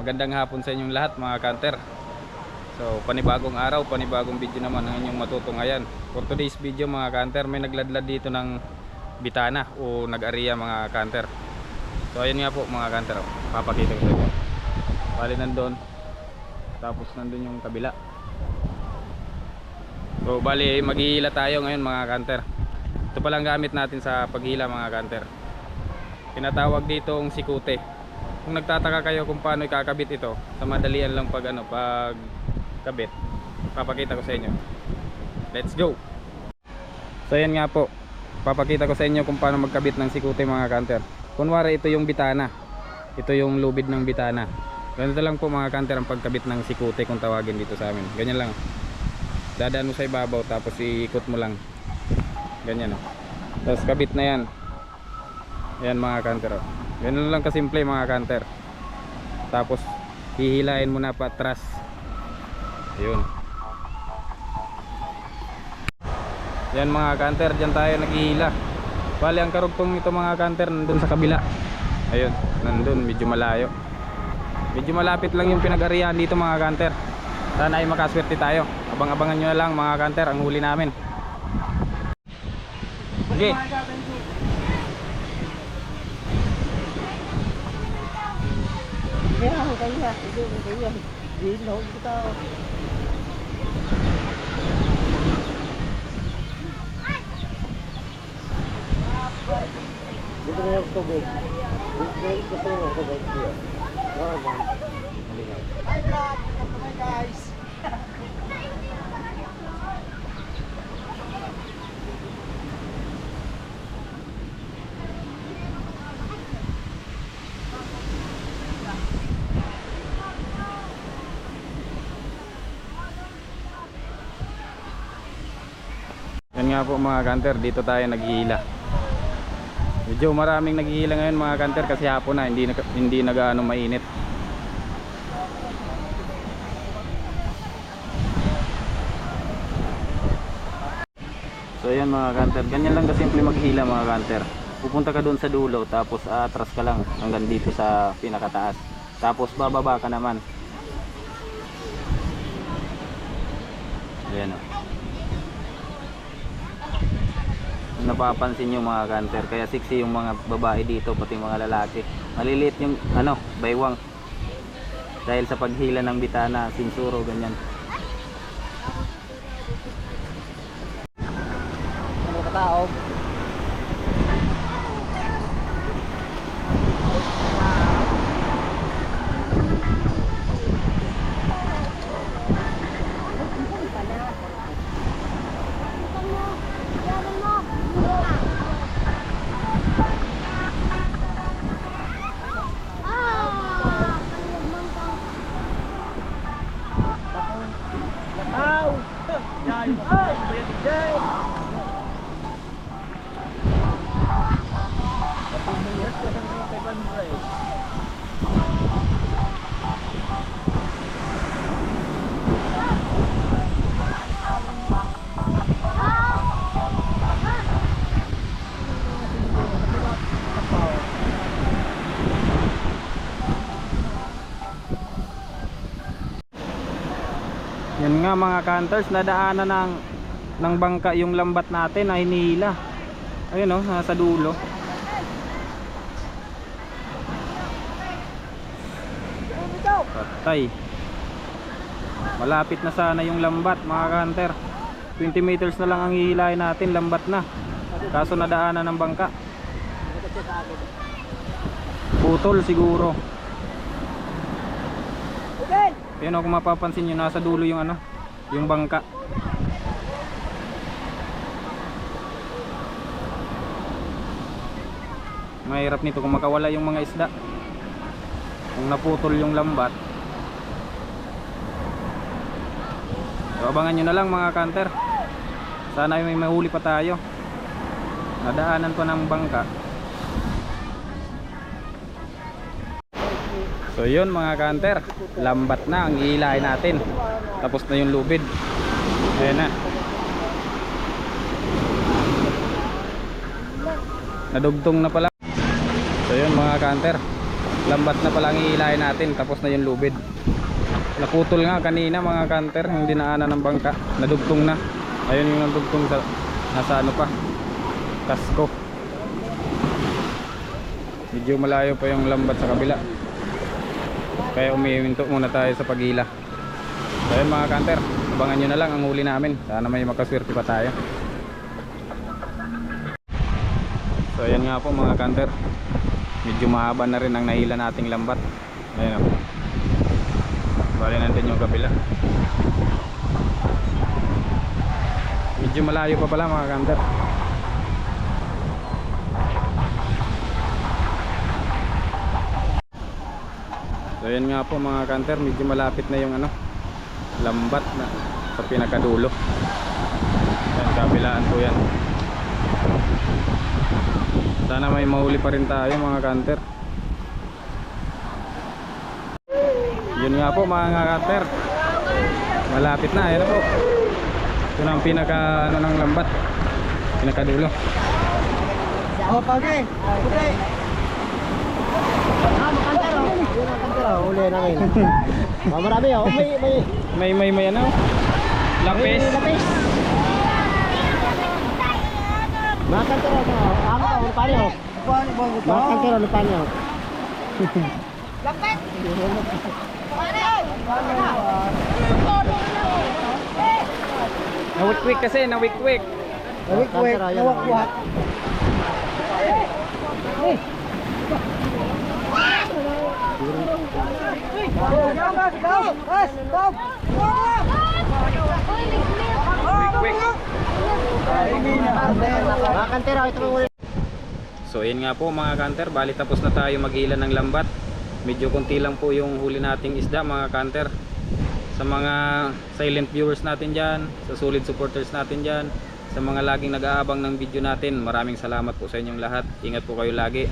Magandang hapon sa inyong lahat mga kanter. So panibagong araw, panibagong video naman ang inyong matutunghayan. For today's video mga kanter, may nagladlad dito ng bitana o nag-area mga kanter. So ayun nga po mga kanter, papakita ko sa inyo. Bali nandun, tapos nandun yung kabila. So bali maghihila tayo ngayon mga kanter. Ito palang gamit natin sa paghila mga kanter. Tinatawag ditong sikute. Kung nagtataka kayo kung paano ikakabit ito, sa madalian lang pag kabit, papakita ko sa inyo. Let's go. So ayan nga po, papakita ko sa inyo kung paano magkabit ng sikute mga kanter. Kunwari ito yung bitana, ito yung lubid ng bitana. Ganito lang po mga kanter ang pagkabit ng sikute kung tawagin dito sa amin. Ganyan lang, dadaan mo sa ibabaw tapos iikot mo lang, ganyan o. Tapos kabit na yan. Ayan mga kanter o. Ganun lang kasimple mga kanter. Tapos hihilain mo na patras. Ayun. Yan mga kanter, dyan tayo naghihila. Bali ang karugtong nito mga kanter nandun sa kabila. Ayun, nandun, medyo malayo. Medyo malapit lang yung pinag-arihan dito mga kanter. Sana ay makaswerte tayo. Abang-abangan nyo na lang mga kanter ang huli namin. Okay. Kaya kaya gino kita. Dito na yung tubig. Dito na yung tubig. Hi vlog! Hi guys! Yan nga po mga kanter, dito tayo naghihila. Medyo maraming naghihila ngayon mga kanter kasi hapon na, hindi nagaano mainit. So yan mga kanter, ganyan lang kasimple maghila mga kanter. Pupunta ka doon sa dulo tapos atras ka lang hanggang dito sa pinakataas. Tapos bababa ka naman. Ayan o. Napapansin nyo mga kanter, kaya sexy yung mga babae dito pati mga lalaki. Maliliit yung baywang dahil sa paghila ng bitana, sinsuro, ganyan. Ano ka tao? Yan nga mga kanters, nadaanan ng bangka yung lambat natin na hinihila. Ayun o, nasa dulo. Patay. Malapit na sana yung lambat mga kanter. 20 meters na lang ang hihilahin natin, lambat na. Kaso nadaanan ng bangka. Putol siguro. Ayun o, kung mapapansin nyo, nasa dulo yung yung bangka. Mahirap nito kung makawala yung mga isda, kung naputol yung lambat. So, abangan nyo na lang mga kanter. Sana may mahuli pa tayo. Nadaanan pa ng bangka. So yun mga kanter, lambat na ang ihilahin natin. Tapos na yung lubid. Ayan na. Nadugtong na pala. So yun mga kanter, lambat na palang iilahin natin, tapos na yung lubid. Naputol nga kanina mga kanter, yung dinaanan ng bangka, nadugtong na. Ayun yung nadugtong sa nasa ano pa, kasko. Medyo malayo pa yung lambat sa kabila, kaya umihinto muna tayo sa paghila. So ayun mga kanter, abangan nyo na lang ang huli namin. Sana may makaswerte pa tayo. So ayan nga po mga kanter, medyo mahaba na rin ang nahila nating lambat. Ayun o, bali natin yung kabila. Medyo malayo pa pala mga kanter. So ayan nga po mga kanter, medyo malapit na yung ano, lambat na sa pinakadulo. Ayan, kabilaan po yan. Sana may mahuli pa rin tayo mga kanter. Yun nga po mga kanter, malapit na. Ayan na po, ito na ang pinaka ano ng lambat, pinakadulo. Oh, pagi. Okay. Makantero. Yun ang kantero. Uli namin. Marami oh. May ano, lapis. Lapis. Makantero. Ako ko, lupa niyo. Makantero, lupa niyo. Lapis. Nawik-wik kasi, nawik-wik. Nawik-wik, nawak-wak. Makantero, ito mo ulit. So yun nga po mga kanter, bali tapos na tayo maghila ng lambat. Medyo konti lang po yung huli nating isda mga kanter. Sa mga silent viewers natin dyan, sa solid supporters natin dyan, sa mga laging nag-aabang ng video natin, maraming salamat po sa inyong lahat. Ingat po kayo lagi.